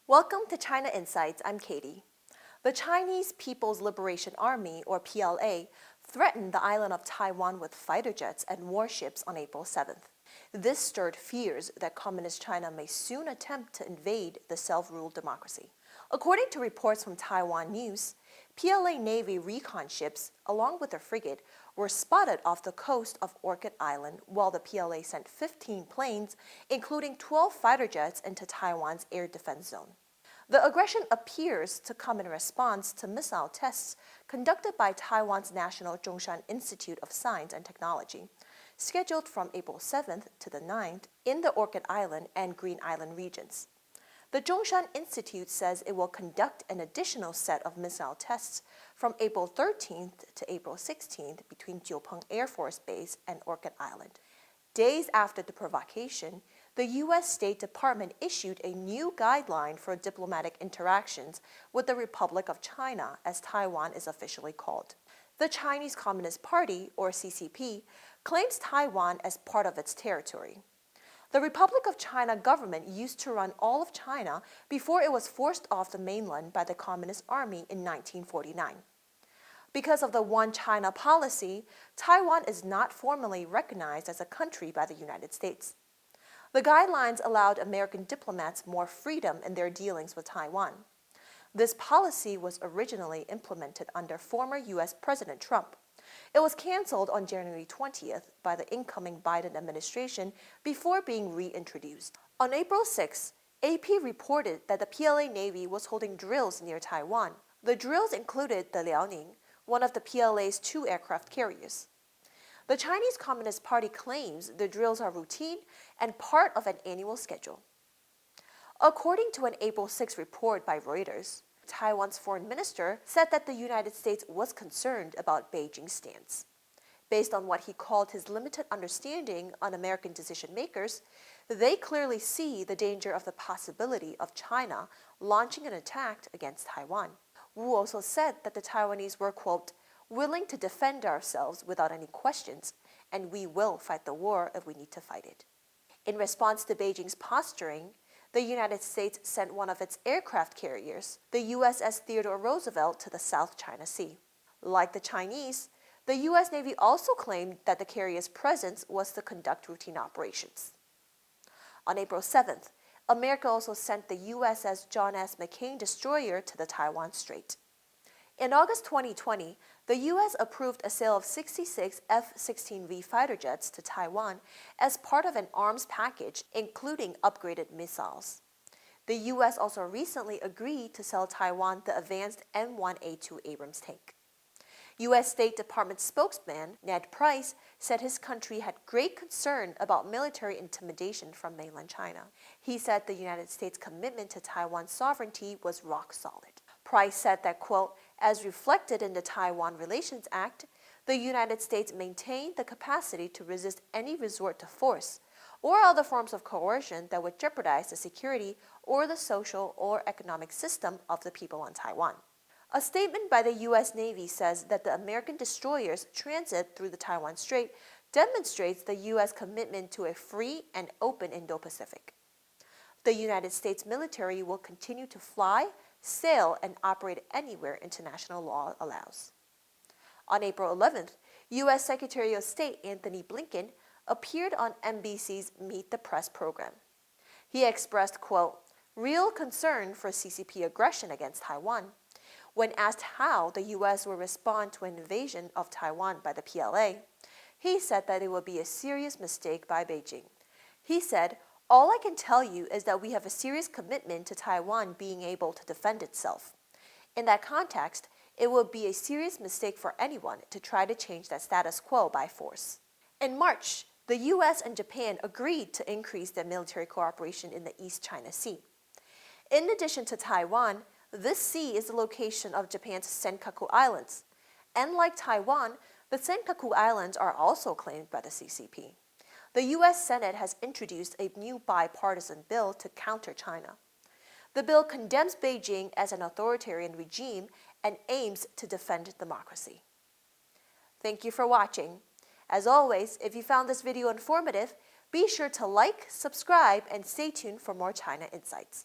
Welcome to China Insights, I'm Katie. The Chinese People's Liberation Army, or PLA, threatened the island of Taiwan with fighter jets and warships on April 7th. This stirred fears that Communist China may soon attempt to invade the self-ruled democracy. According to reports from Taiwan News, PLA Navy recon ships, along with a frigate, were spotted off the coast of Orchid Island while the PLA sent 15 planes, including 12 fighter jets, into Taiwan's air defense zone. The aggression appears to come in response to missile tests conducted by Taiwan's National Zhongshan Institute of Science and Technology, scheduled from April 7th to the 9th in the Orchid Island and Green Island regions. The Zhongshan Institute says it will conduct an additional set of missile tests from April 13th to April 16th between Jiupeng Air Force Base and Orchid Island. Days after the provocation, the U.S. State Department issued a new guideline for diplomatic interactions with the Republic of China, as Taiwan is officially called. The Chinese Communist Party, or CCP, claims Taiwan as part of its territory. The Republic of China government used to run all of China before it was forced off the mainland by the Communist Army in 1949. Because of the One China policy, Taiwan is not formally recognized as a country by the United States. The guidelines allowed American diplomats more freedom in their dealings with Taiwan. This policy was originally implemented under former U.S. President Trump. It was canceled on January 20th by the incoming Biden administration before being reintroduced. On April 6, AP reported that the PLA Navy was holding drills near Taiwan. The drills included the Liaoning, one of the PLA's 2 aircraft carriers. The Chinese Communist Party claims the drills are routine and part of an annual schedule. According to an April 6 report by Reuters, Taiwan's foreign minister said that the United States was concerned about Beijing's stance. Based on what he called his limited understanding on American decision makers, they clearly see the danger of the possibility of China launching an attack against Taiwan. Wu also said that the Taiwanese were, quote, willing to defend ourselves without any questions, and we will fight the war if we need to fight it. In response to Beijing's posturing, the United States sent one of its aircraft carriers, the USS Theodore Roosevelt, to the South China Sea. Like the Chinese, the U.S. Navy also claimed that the carrier's presence was to conduct routine operations. On April 7th, America also sent the USS John S. McCain destroyer to the Taiwan Strait. In August 2020, the U.S. approved a sale of 66 F-16V fighter jets to Taiwan as part of an arms package, including upgraded missiles. The U.S. also recently agreed to sell Taiwan the advanced M1A2 Abrams tank. U.S. State Department spokesman Ned Price said his country had great concern about military intimidation from mainland China. He said the United States' commitment to Taiwan's sovereignty was rock solid. Price said that, quote, as reflected in the Taiwan Relations Act, the United States maintained the capacity to resist any resort to force or other forms of coercion that would jeopardize the security or the social or economic system of the people on Taiwan. A statement by the U.S. Navy says that the American destroyers' transit through the Taiwan Strait demonstrates the U.S. commitment to a free and open Indo-Pacific. The United States military will continue to fly, sail, and operate anywhere international law allows. On April 11th, U.S. Secretary of State Antony Blinken appeared on NBC's Meet the Press program. He expressed, quote, real concern for CCP aggression against Taiwan. When asked how the U.S. will respond to an invasion of Taiwan by the PLA, he said that it would be a serious mistake by Beijing. He said, all I can tell you is that we have a serious commitment to Taiwan being able to defend itself. In that context, it would be a serious mistake for anyone to try to change that status quo by force. In March, the U.S. and Japan agreed to increase their military cooperation in the East China Sea. In addition to Taiwan, this sea is the location of Japan's Senkaku Islands. And like Taiwan, the Senkaku Islands are also claimed by the CCP. The U.S. Senate has introduced a new bipartisan bill to counter China. The bill condemns Beijing as an authoritarian regime and aims to defend democracy. Thank you for watching. As always, if you found this video informative, be sure to like, subscribe, and stay tuned for more China Insights.